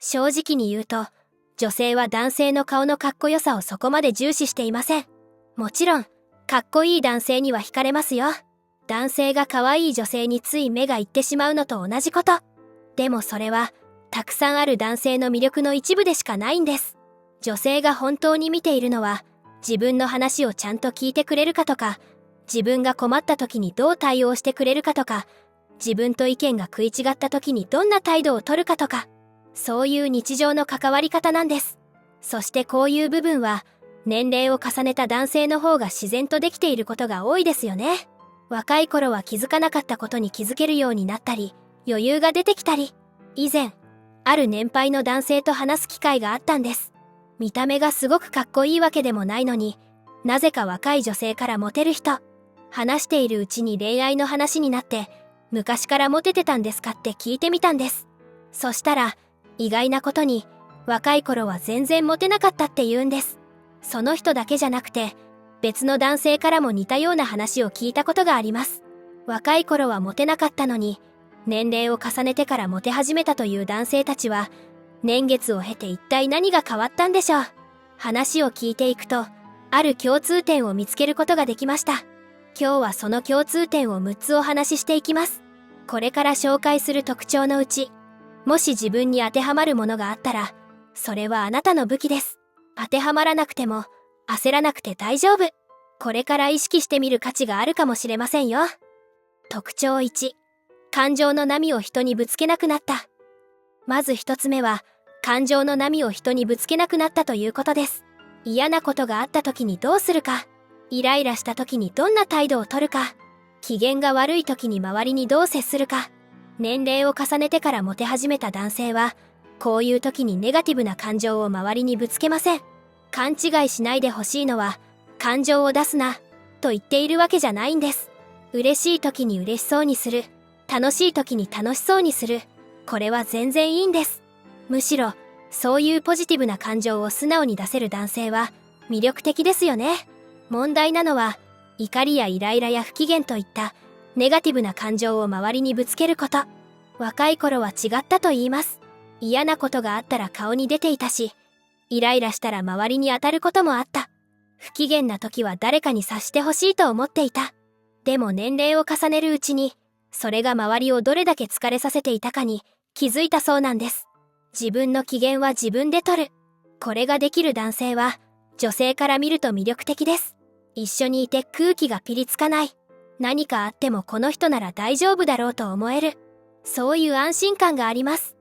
正直に言うと、女性は男性の顔のかっこよさをそこまで重視していません。もちろん、かっこいい男性には惹かれますよ。男性が可愛い女性につい目がいってしまうのと同じこと。でもそれは、たくさんある男性の魅力の一部でしかないんです。女性が本当に見ているのは、自分の話をちゃんと聞いてくれるかとか、自分が困った時にどう対応してくれるかとか、自分と意見が食い違った時にどんな態度を取るかとか、そういう日常の関わり方なんです。そしてこういう部分は、年齢を重ねた男性の方が自然とできていることが多いですよね。若い頃は気づかなかったことに気づけるようになったり、余裕が出てきたり、以前、ある年配の男性と話す機会があったんです。見た目がすごくかっこいいわけでもないのに、なぜか若い女性からモテる人。話しているうちに恋愛の話になって、昔からモテてたんですかって聞いてみたんです。そしたら、意外なことに、若い頃は全然モテなかったって言うんです。その人だけじゃなくて、別の男性からも似たような話を聞いたことがあります。若い頃はモテなかったのに、年齢を重ねてからモテ始めたという男性たちは、年月を経て一体何が変わったんでしょう。話を聞いていくと、ある共通点を見つけることができました。今日はその共通点を6つお話ししていきます。これから紹介する特徴のうち、もし自分に当てはまるものがあったら、それはあなたの武器です。当てはまらなくても、焦らなくて大丈夫。これから意識してみる価値があるかもしれませんよ。特徴1、感情の波を人にぶつけなくなった。まず一つ目は、感情の波を人にぶつけなくなったということです。嫌なことがあった時にどうするか、イライラした時にどんな態度を取るか、機嫌が悪い時に周りにどう接するか。年齢を重ねてからモテ始めた男性は、こういう時にネガティブな感情を周りにぶつけません。勘違いしないでほしいのは、感情を出すな、と言っているわけじゃないんです。嬉しい時に嬉しそうにする。楽しい時に楽しそうにする。これは全然いいんです。むしろ、そういうポジティブな感情を素直に出せる男性は、魅力的ですよね。問題なのは、怒りやイライラや不機嫌といった、ネガティブな感情を周りにぶつけること。若い頃は違ったと言います。嫌なことがあったら顔に出ていたし、イライラしたら周りに当たることもあった。不機嫌な時は誰かに察してほしいと思っていた。でも年齢を重ねるうちに、それが周りをどれだけ疲れさせていたかに気づいたそうなんです。自分の機嫌は自分で取る。これができる男性は、女性から見ると魅力的です。一緒にいて空気がピリつかない。何かあってもこの人なら大丈夫だろうと思える。そういう安心感があります。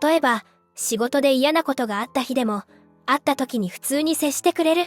例えば、仕事で嫌なことがあった日でも、会った時に普通に接してくれる。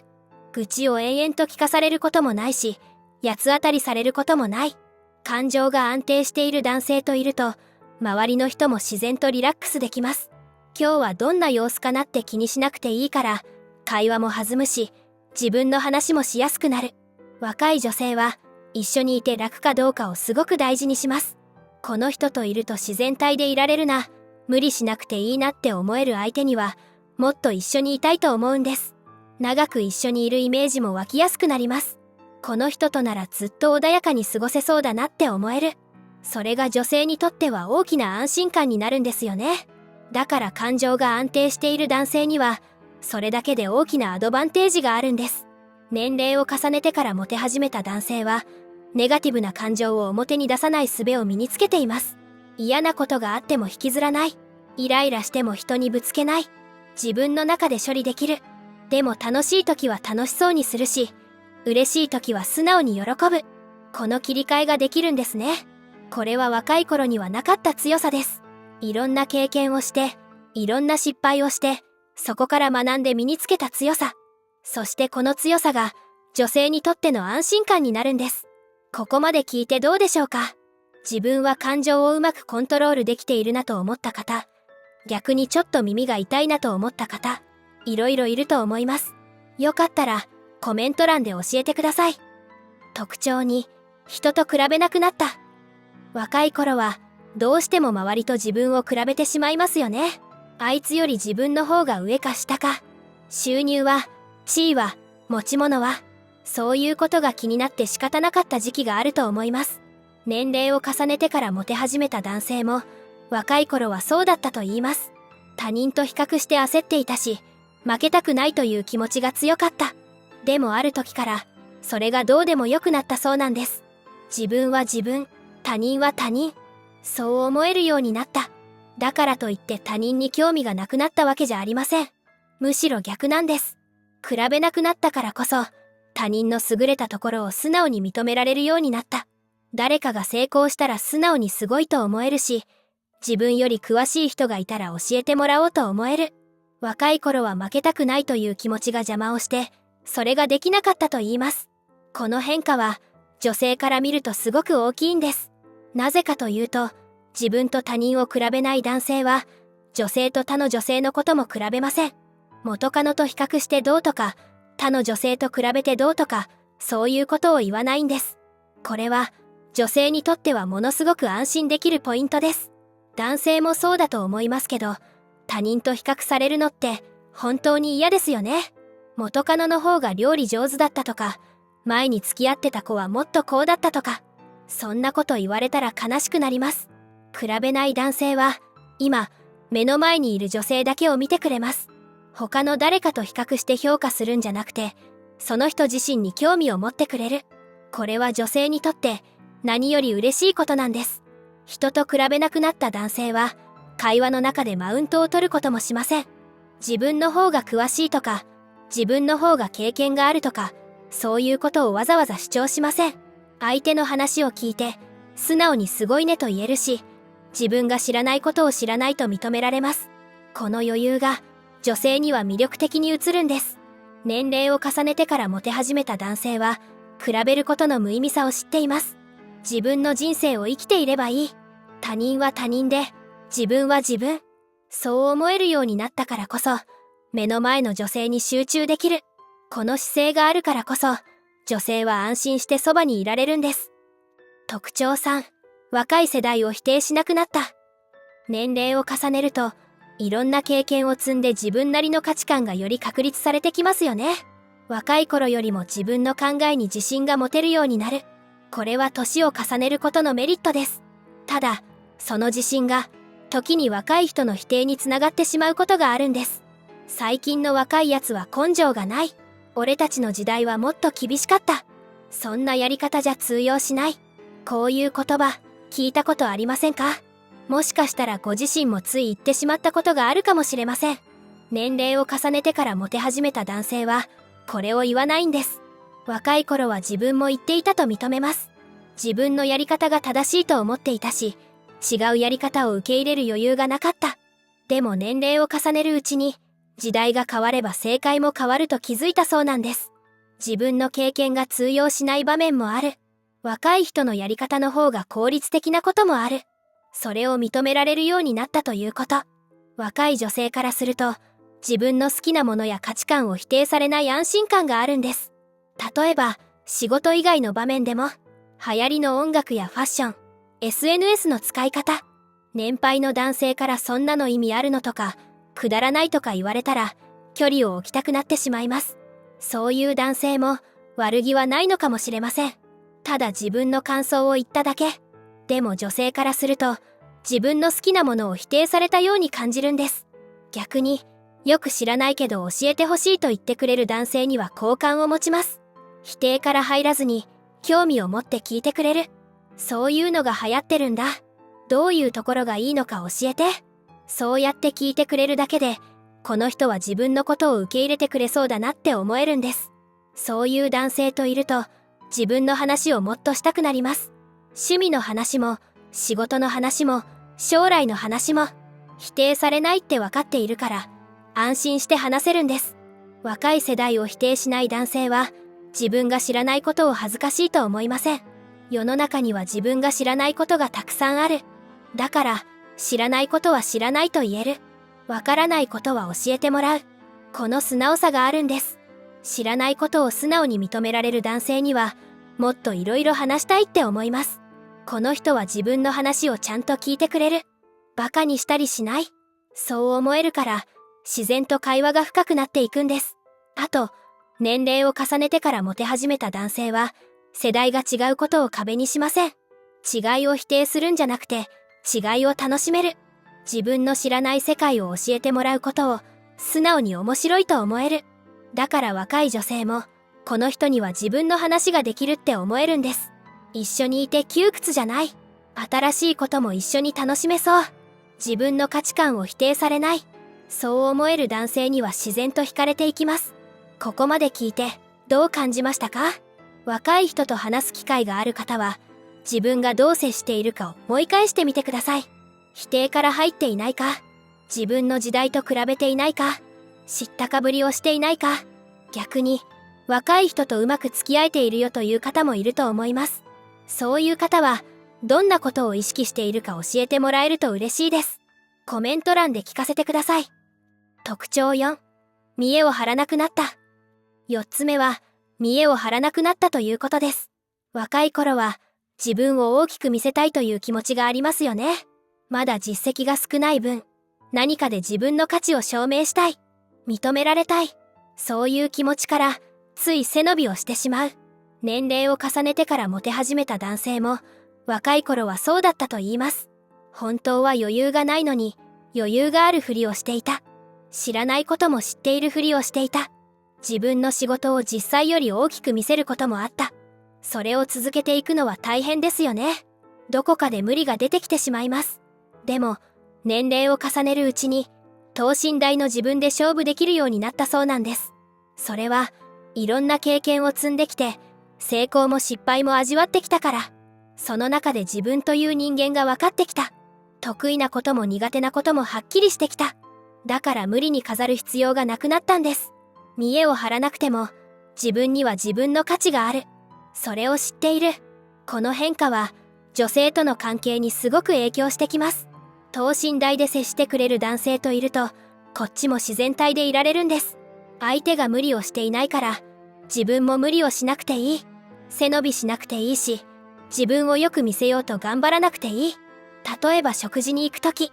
愚痴を延々と聞かされることもないし、八つ当たりされることもない。感情が安定している男性といると、周りの人も自然とリラックスできます。今日はどんな様子かなって気にしなくていいから、会話も弾むし、自分の話もしやすくなる。若い女性は、一緒にいて楽かどうかをすごく大事にします。この人といると自然体でいられるな、無理しなくていいなって思える相手には、もっと一緒にいたいと思うんです。長く一緒にいるイメージも湧きやすくなります。この人とならずっと穏やかに過ごせそうだなって思える。それが女性にとっては大きな安心感になるんですよね。だから感情が安定している男性には、それだけで大きなアドバンテージがあるんです。年齢を重ねてからモテ始めた男性は、ネガティブな感情を表に出さない術を身につけています。嫌なことがあっても引きずらない。イライラしても人にぶつけない。自分の中で処理できる。でも楽しい時は楽しそうにするし、嬉しい時は素直に喜ぶ。この切り替えができるんですね。これは若い頃にはなかった強さです。いろんな経験をして、いろんな失敗をして、そこから学んで身につけた強さ。そしてこの強さが女性にとっての安心感になるんです。ここまで聞いてどうでしょうか？自分は感情をうまくコントロールできているなと思った方、逆にちょっと耳が痛いなと思った方、いろいろいると思います。よかったらコメント欄で教えてください。特徴に、人と比べなくなった。若い頃はどうしても周りと自分を比べてしまいますよね。あいつより自分の方が上か下か、収入は、地位は、持ち物は、そういうことが気になって仕方なかった時期があると思います。年齢を重ねてからモテ始めた男性も、若い頃はそうだったと言います。他人と比較して焦っていたし、負けたくないという気持ちが強かった。でもある時から、それがどうでもよくなったそうなんです。自分は自分、他人は他人。そう思えるようになった。だからといって他人に興味がなくなったわけじゃありません。むしろ逆なんです。比べなくなったからこそ、他人の優れたところを素直に認められるようになった。誰かが成功したら素直にすごいと思えるし、自分より詳しい人がいたら教えてもらおうと思える。若い頃は負けたくないという気持ちが邪魔をして、それができなかったと言います。この変化は、女性から見るとすごく大きいんです。なぜかというと、自分と他人を比べない男性は、女性と他の女性のことも比べません。元カノと比較してどうとか、他の女性と比べてどうとか、そういうことを言わないんです。これは、女性にとってはものすごく安心できるポイントです。男性もそうだと思いますけど、他人と比較されるのって本当に嫌ですよね。元カノの方が料理上手だったとか、前に付き合ってた子はもっとこうだったとか、そんなこと言われたら悲しくなります。比べない男性は、今、目の前にいる女性だけを見てくれます。他の誰かと比較して評価するんじゃなくて、その人自身に興味を持ってくれる。これは女性にとって何より嬉しいことなんです。人と比べなくなった男性は、会話の中でマウントを取ることもしません。自分の方が詳しいとか、自分の方が経験があるとか、そういうことをわざわざ主張しません。相手の話を聞いて、素直にすごいねと言えるし、自分が知らないことを知らないと認められます。この余裕が、女性には魅力的に映るんです。年齢を重ねてからモテ始めた男性は、比べることの無意味さを知っています。自分の人生を生きていればいい。他人は他人で、自分は自分。そう思えるようになったからこそ、目の前の女性に集中できる。この姿勢があるからこそ、女性は安心してそばにいられるんです。特徴3、若い世代を否定しなくなった。年齢を重ねると、いろんな経験を積んで自分なりの価値観がより確立されてきますよね。若い頃よりも自分の考えに自信が持てるようになる。これは年を重ねることのメリットです。ただ、その自信が、時に若い人の否定につながってしまうことがあるんです。最近の若いやつは根性がない。俺たちの時代はもっと厳しかった。そんなやり方じゃ通用しない。こういう言葉、聞いたことありませんか？もしかしたらご自身もつい言ってしまったことがあるかもしれません。年齢を重ねてからモテ始めた男性は、これを言わないんです。若い頃は自分も言っていたと認めます。自分のやり方が正しいと思っていたし、違うやり方を受け入れる余裕がなかった。でも年齢を重ねるうちに、時代が変われば正解も変わると気づいたそうなんです。自分の経験が通用しない場面もある。若い人のやり方の方が効率的なこともある。それを認められるようになったということ。若い女性からすると、自分の好きなものや価値観を否定されない安心感があるんです。例えば、仕事以外の場面でも、流行りの音楽やファッション、SNS の使い方、年配の男性からそんなの意味あるのとか、くだらないとか言われたら、距離を置きたくなってしまいます。そういう男性も悪気はないのかもしれません。ただ自分の感想を言っただけ。でも女性からすると、自分の好きなものを否定されたように感じるんです。逆に、よく知らないけど教えてほしいと言ってくれる男性には好感を持ちます。否定から入らずに、興味を持って聞いてくれる。そういうのが流行ってるんだ。どういうところがいいのか教えて。そうやって聞いてくれるだけで、この人は自分のことを受け入れてくれそうだなって思えるんです。そういう男性といると、自分の話をもっとしたくなります。趣味の話も、仕事の話も、将来の話も、否定されないって分かっているから、安心して話せるんです。若い世代を否定しない男性は、自分が知らないことを恥ずかしいと思いません。世の中には自分が知らないことがたくさんある。だから、知らないことは知らないと言える。わからないことは教えてもらう。この素直さがあるんです。知らないことを素直に認められる男性には、もっといろいろ話したいって思います。この人は自分の話をちゃんと聞いてくれる。バカにしたりしない。そう思えるから、自然と会話が深くなっていくんです。あと、年齢を重ねてからモテ始めた男性は、世代が違うことを壁にしません。違いを否定するんじゃなくて、違いを楽しめる。自分の知らない世界を教えてもらうことを素直に面白いと思える。だから若い女性も、この人には自分の話ができるって思えるんです。一緒にいて窮屈じゃない。新しいことも一緒に楽しめそう。自分の価値観を否定されない。そう思える男性には自然と惹かれていきます。ここまで聞いてどう感じましたか？若い人と話す機会がある方は、自分がどう接しているかを思い返してみてください。否定から入っていないか？自分の時代と比べていないか？知ったかぶりをしていないか？逆に、若い人とうまく付き合えているよという方もいると思います。そういう方は、どんなことを意識しているか教えてもらえると嬉しいです。コメント欄で聞かせてください。特徴4、見栄を張らなくなった。4つ目は、見栄を張らなくなったということです。若い頃は、自分を大きく見せたいという気持ちがありますよね。まだ実績が少ない分、何かで自分の価値を証明したい。認められたい。そういう気持ちから、つい背伸びをしてしまう。年齢を重ねてからモテ始めた男性も、若い頃はそうだったと言います。本当は余裕がないのに、余裕があるふりをしていた。知らないことも知っているふりをしていた。自分の仕事を実際より大きく見せることもあった。それを続けていくのは大変ですよね。どこかで無理が出てきてしまいます。でも、年齢を重ねるうちに、等身大の自分で勝負できるようになったそうなんです。それは、いろんな経験を積んできて、成功も失敗も味わってきたから、その中で自分という人間が分かってきた。得意なことも苦手なこともはっきりしてきた。だから無理に飾る必要がなくなったんです。見栄を張らなくても、自分には自分の価値がある。それを知っている。この変化は、女性との関係にすごく影響してきます。等身大で接してくれる男性といると、こっちも自然体でいられるんです。相手が無理をしていないから、自分も無理をしなくていい。背伸びしなくていいし、自分をよく見せようと頑張らなくていい。例えば食事に行くとき、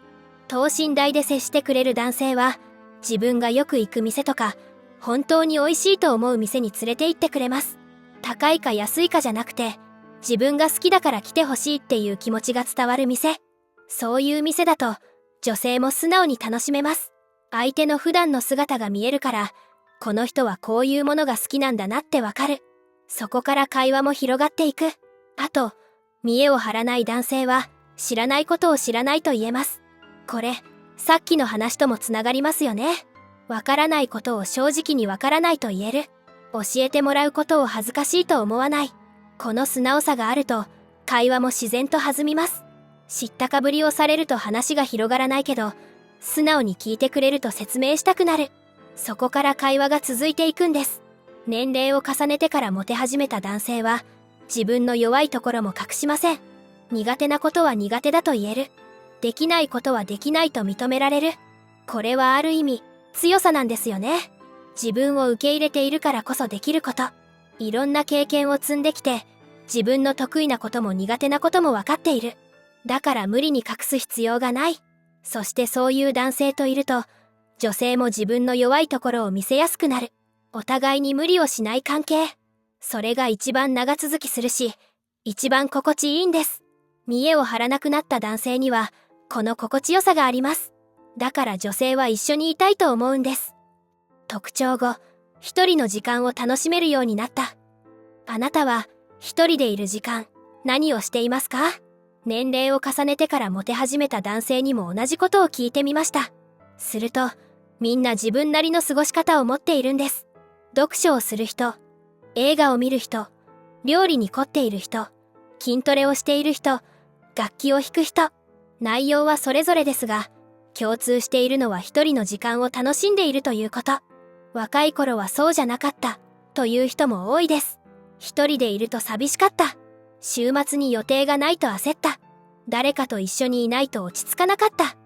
等身大で接してくれる男性は、自分がよく行く店とか、本当に美味しいと思う店に連れて行ってくれます。高いか安いかじゃなくて、自分が好きだから来てほしいっていう気持ちが伝わる店。そういう店だと、女性も素直に楽しめます。相手の普段の姿が見えるから、この人はこういうものが好きなんだなってわかる。そこから会話も広がっていく。あと、見栄を張らない男性は、知らないことを知らないと言えます。これ、さっきの話ともつながりますよね。わからないことを正直にわからないと言える。教えてもらうことを恥ずかしいと思わない。この素直さがあると、会話も自然と弾みます。知ったかぶりをされると話が広がらないけど、素直に聞いてくれると説明したくなる。そこから会話が続いていくんです。年齢を重ねてからモテ始めた男性は、自分の弱いところも隠しません。苦手なことは苦手だと言える。できないことはできないと認められる。これはある意味、強さなんですよね。自分を受け入れているからこそできること。いろんな経験を積んできて、自分の得意なことも苦手なことも分かっている。だから無理に隠す必要がない。そしてそういう男性といると、女性も自分の弱いところを見せやすくなる。お互いに無理をしない関係。それが一番長続きするし、一番心地いいんです。見栄を張らなくなった男性には、この心地よさがあります。だから女性は一緒にいたいと思うんです。特徴5、一人の時間を楽しめるようになった。あなたは、一人でいる時間、何をしていますか？年齢を重ねてからモテ始めた男性にも同じことを聞いてみました。すると、みんな自分なりの過ごし方を持っているんです。読書をする人、映画を見る人、料理に凝っている人、筋トレをしている人、楽器を弾く人。内容はそれぞれですが、共通しているのは一人の時間を楽しんでいるということ。若い頃はそうじゃなかったという人も多いです。一人でいると寂しかった。週末に予定がないと焦った。誰かと一緒にいないと落ち着かなかった。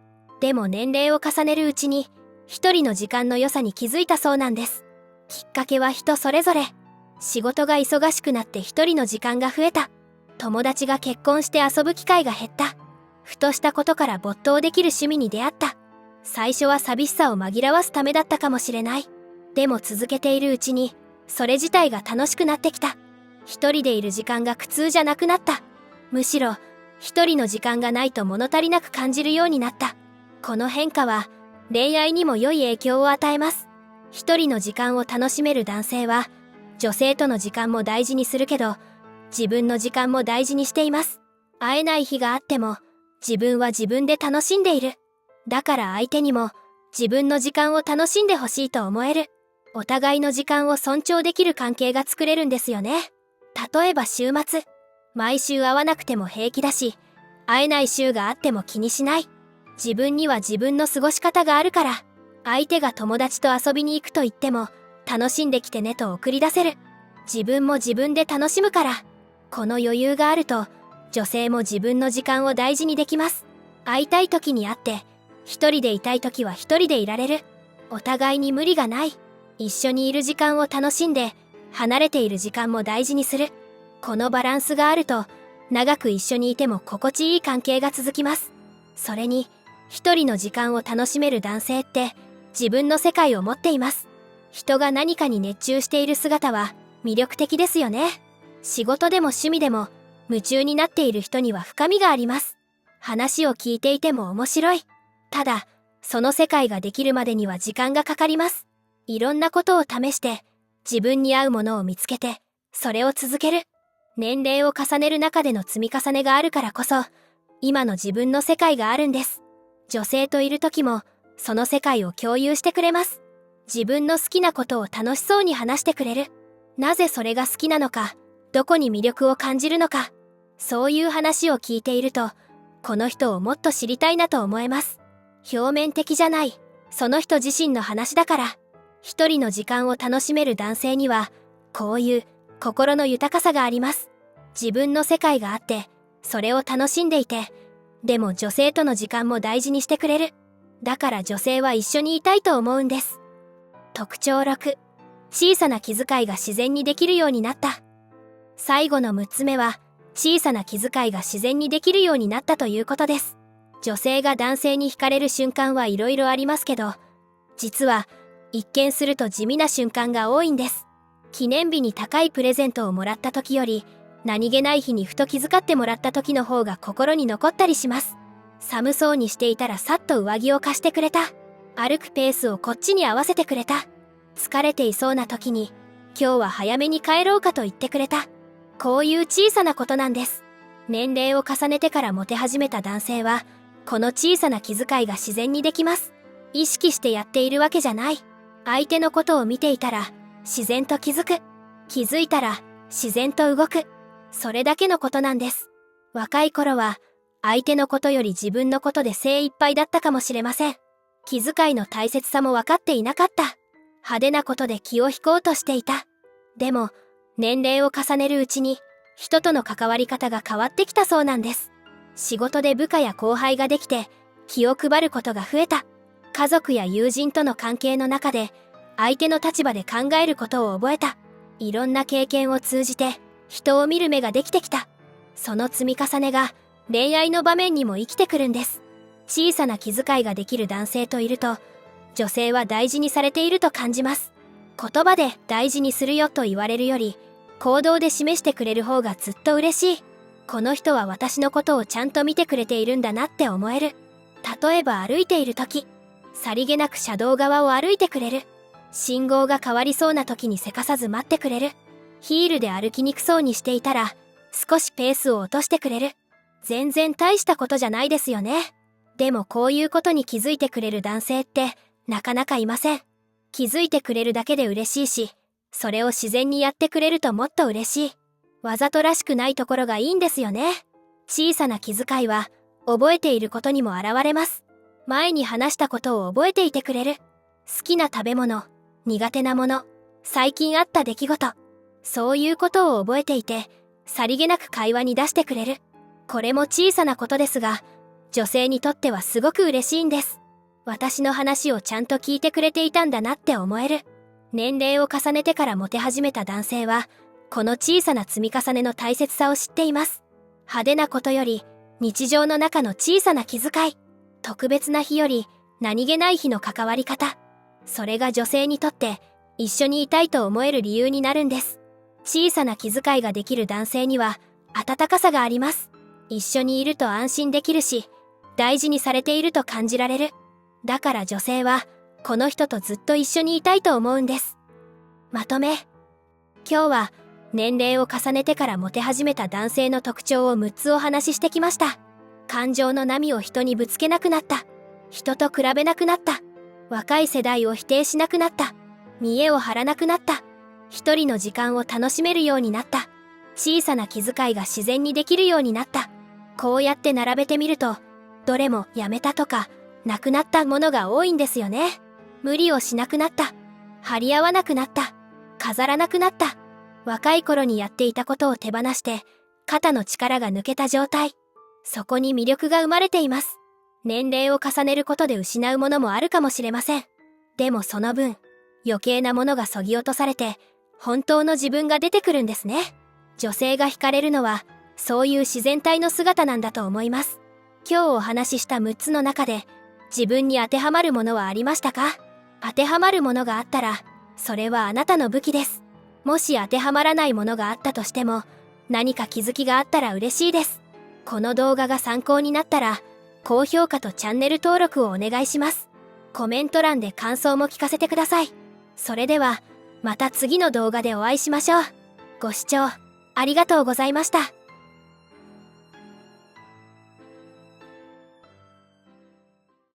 でも年齢を重ねるうちに、一人の時間の良さに気づいたそうなんです。きっかけは人それぞれ。仕事が忙しくなって一人の時間が増えた。友達が結婚して遊ぶ機会が減った。ふとしたことから没頭できる趣味に出会った。最初は寂しさを紛らわすためだったかもしれない。でも続けているうちに、それ自体が楽しくなってきた。一人でいる時間が苦痛じゃなくなった。むしろ、一人の時間がないと物足りなく感じるようになった。この変化は恋愛にも良い影響を与えます。一人の時間を楽しめる男性は女性との時間も大事にするけど、自分の時間も大事にしています。会えない日があっても自分は自分で楽しんでいる。だから相手にも自分の時間を楽しんでほしいと思える。お互いの時間を尊重できる関係が作れるんですよね。例えば週末、毎週会わなくても平気だし、会えない週があっても気にしない。自分には自分の過ごし方があるから、相手が友達と遊びに行くと言っても、楽しんできてねと送り出せる。自分も自分で楽しむから。この余裕があると、女性も自分の時間を大事にできます。会いたい時に会って、一人でいたい時は一人でいられる。お互いに無理がない。一緒にいる時間を楽しんで、離れている時間も大事にする。このバランスがあると、長く一緒にいても心地いい関係が続きます。それに、一人の時間を楽しめる男性って、自分の世界を持っています。人が何かに熱中している姿は魅力的ですよね。仕事でも趣味でも夢中になっている人には深みがあります。話を聞いていても面白い。ただ、その世界ができるまでには時間がかかります。いろんなことを試して、自分に合うものを見つけて、それを続ける。年齢を重ねる中での積み重ねがあるからこそ、今の自分の世界があるんです。女性といる時も、その世界を共有してくれます。自分の好きなことを楽しそうに話してくれる。なぜそれが好きなのか、どこに魅力を感じるのか、そういう話を聞いていると、この人をもっと知りたいなと思えます。表面的じゃない、その人自身の話だから。一人の時間を楽しめる男性には、こういう心の豊かさがあります。自分の世界があって、それを楽しんでいて、でも女性との時間も大事にしてくれる。だから女性は一緒にいたいと思うんです。特徴6、小さな気遣いが自然にできるようになった。最後の6つ目は、小さな気遣いが自然にできるようになったということです。女性が男性に惹かれる瞬間はいろいろありますけど、実は一見すると地味な瞬間が多いんです。記念日に高いプレゼントをもらった時より、何気ない日にふと気遣ってもらった時の方が心に残ったりします。寒そうにしていたらさっと上着を貸してくれた。歩くペースをこっちに合わせてくれた。疲れていそうな時に、今日は早めに帰ろうかと言ってくれた。こういう小さなことなんです。年齢を重ねてからモテ始めた男性は、この小さな気遣いが自然にできます。意識してやっているわけじゃない。相手のことを見ていたら、自然と気づく。気づいたら、自然と動く。それだけのことなんです。若い頃は、相手のことより自分のことで精一杯だったかもしれません。気遣いの大切さも分かっていなかった。派手なことで気を引こうとしていた。でも、年齢を重ねるうちに、人との関わり方が変わってきたそうなんです。仕事で部下や後輩ができて、気を配ることが増えた。家族や友人との関係の中で、相手の立場で考えることを覚えた。いろんな経験を通じて、人を見る目ができてきた。その積み重ねが、恋愛の場面にも生きてくるんです。小さな気遣いができる男性といると、女性は大事にされていると感じます。言葉で大事にするよと言われるより、行動で示してくれる方がずっと嬉しい。この人は私のことをちゃんと見てくれているんだなって思える。例えば歩いている時、さりげなく車道側を歩いてくれる。信号が変わりそうな時にせかさず待ってくれる。ヒールで歩きにくそうにしていたら、少しペースを落としてくれる。全然大したことじゃないですよね。でもこういうことに気づいてくれる男性ってなかなかいません。気づいてくれるだけで嬉しいし、それを自然にやってくれるともっと嬉しい。わざとらしくないところがいいんですよね。小さな気遣いは覚えていることにも現れます。前に話したことを覚えていてくれる。好きな食べ物、苦手なもの、最近あった出来事、そういうことを覚えていて、さりげなく会話に出してくれる。これも小さなことですが、女性にとってはすごく嬉しいんです。私の話をちゃんと聞いてくれていたんだなって思える。年齢を重ねてからモテ始めた男性は、この小さな積み重ねの大切さを知っています。派手なことより、日常の中の小さな気遣い、特別な日より、何気ない日の関わり方、それが女性にとって一緒にいたいと思える理由になるんです。小さな気遣いができる男性には温かさがあります。一緒にいると安心できるし、大事にされていると感じられる。だから女性はこの人とずっと一緒にいたいと思うんです。まとめ。今日は年齢を重ねてからモテ始めた男性の特徴を6つお話ししてきました。感情の波を人にぶつけなくなった。人と比べなくなった。若い世代を否定しなくなった。見栄を張らなくなった。一人の時間を楽しめるようになった。小さな気遣いが自然にできるようになった。こうやって並べてみると、どれもやめたとか、なくなったものが多いんですよね。無理をしなくなった。張り合わなくなった。飾らなくなった。若い頃にやっていたことを手放して、肩の力が抜けた状態。そこに魅力が生まれています。年齢を重ねることで失うものもあるかもしれません。でもその分、余計なものが削ぎ落とされて、本当の自分が出てくるんですね。女性が惹かれるのは、そういう自然体の姿なんだと思います。今日お話しした6つの中で、自分に当てはまるものはありましたか？当てはまるものがあったら、それはあなたの武器です。もし当てはまらないものがあったとしても、何か気づきがあったら嬉しいです。この動画が参考になったら、高評価とチャンネル登録をお願いします。コメント欄で感想も聞かせてください。それでは、また次の動画でお会いしましょう。ご視聴ありがとうございました。